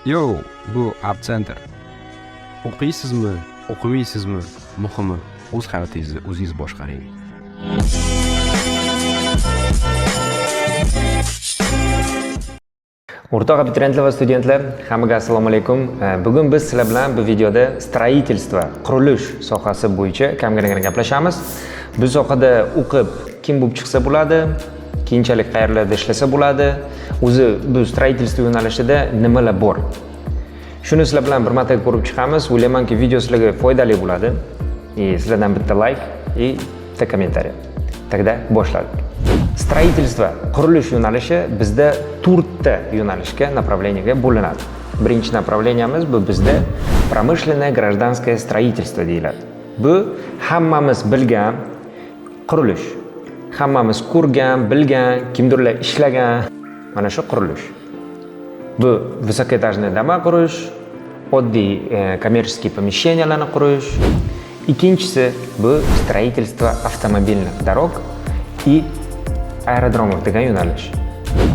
Yo, bu App Center. O'qiysizmi, o'qimaysizmi? Muhimi, o'z hayotingizni o'zingiz boshqaring. O'rtoq abituriyentlar va studentlar, hammaga assalomu alaykum. Bugun biz sizlar bilan bu videoda stроительство, qurilish sohasi bo'yicha kamgina gaplashamiz. Bu sohada o'qib kim bo'lib chiqsa bo'ladi, keyinchalik qayerlarda ishlasa bo'ladi, o'zi bu stроительство yo'nalishida nimalar bor. Shuni sizlar bilan bir marta ko'rib chiqamiz. O'ylaymanki, video sizlarga foydali bo'ladi. Sizlardan bitta like и bitta kommentariy. Тогда boshladik. Stроительство, qurilish yo'nalishi bizda 4 ta yo'nalishga, направлениyaga bo'linadi. Birinchi направленияmiz bu bizda промышленное гражданское строительство deyiladi. Bu hammamiz bilgan qurilish. Hammamiz ko'rgan, bilgan, kimdirlar ishlagan mana shu qurilish. Bu высокоэтажный дома qurish, oddiy kommerческий помещениyalarni qurish. Ikkinchisi bu строительство автомобильных дорог и aerodromov degan yo'nalish.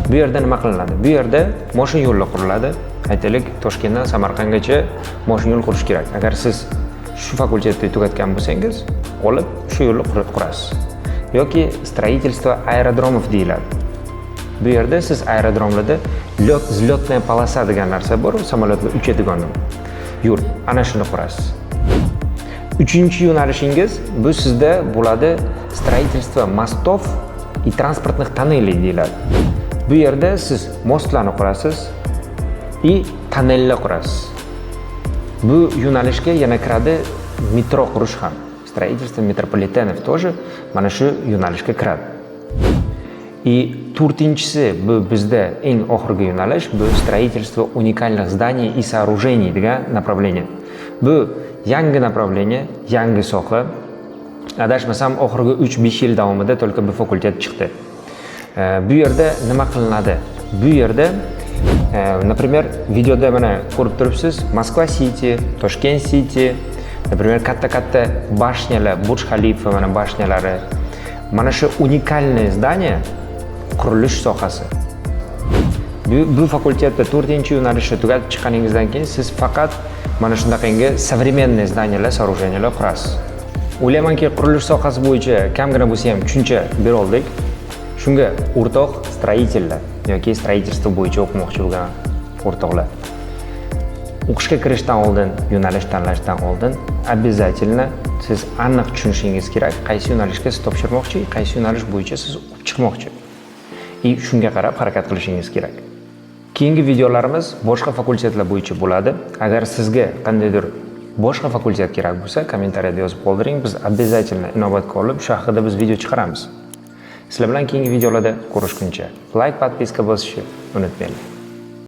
Bu yerda nima qilinadi? Bu yerda mashina yo'li quriladi. Aytaylik, Toshkentdan Samarqandgacha mashina yo'l qurish kerak. Agar siz shu fakultetni tugatgan bo'lsangiz, olib shu yo'lni qurasiz. Yoki строительство aerodromov deyiladi. Bu yerda siz aerodromlarda взлётная полоса degan narsa bor, samolyotlar uchadigan yo'l. Ana shuni qurasiz. Uchinchi yo'nalishingiz bu sizda bo'ladi строительство mostov и transportных tonnelей deyiladi. Bu yerda siz mostlarni qurasiz и tonnellar qurasiz. Bu yo'nalishga yana kiradi metro qurish ham. Строительство метрополитенов тоже mana shu yo'nalishga kiradi. И to'rtinchisi bu bizda eng oxirgi yo'nalish bu строительство уникальных зданий и сооружений degan направление. Bu yangi направление, yangi soha. Adashmasam oxirgi 3-5 yil davomida только bu fakultet chiqdi. Bu yerda nima qilinadi? Bu yerda например, videoda mana ko'rib turibsiz, Moskva City, Toshkent City, например, katta-katta bashniyalar, Burj Khalifa mana bashniyalari. Mana shu уникальное здание qurilish sohasi. Bu fakultetda 4-yo'nalishni tugatib chiqqaningizdan keyin siz faqat mana shundaqangi современный zdaniylar, сооружениyalar qurasiz. O'ylaymanki, qurilish sohasi bo'yicha kamgina bo'lsa ham tushuncha bera oldik. Shunga o'rtoq stроительlar yoki stроительство bo'yicha o'qimoqchi bo'lgan o'rtoqlar, o'qishga kirishdan oldin, yo'nalish tanlashdan oldin обязательно siz aniq tushunishingiz kerak, qaysi yo'nalishga siz topshirmoqchi, qaysi yo'nalish bo'yicha siz o'qib chiqmoqchi. Shunga qarab harakat qilishingiz kerak. Keyingi videolarimiz boshqa fakultetlar bo'yicha bo'ladi. Agar sizga qandaydir boshqa fakultet kerak bo'lsa, kommentariyada yozib qoldiring. Biz обязательно inobatga olib, shu haqida biz video chiqaramiz. Sizlar bilan keyingi videolarda ko'rishguncha like, podpiska bosishni unutmanglar.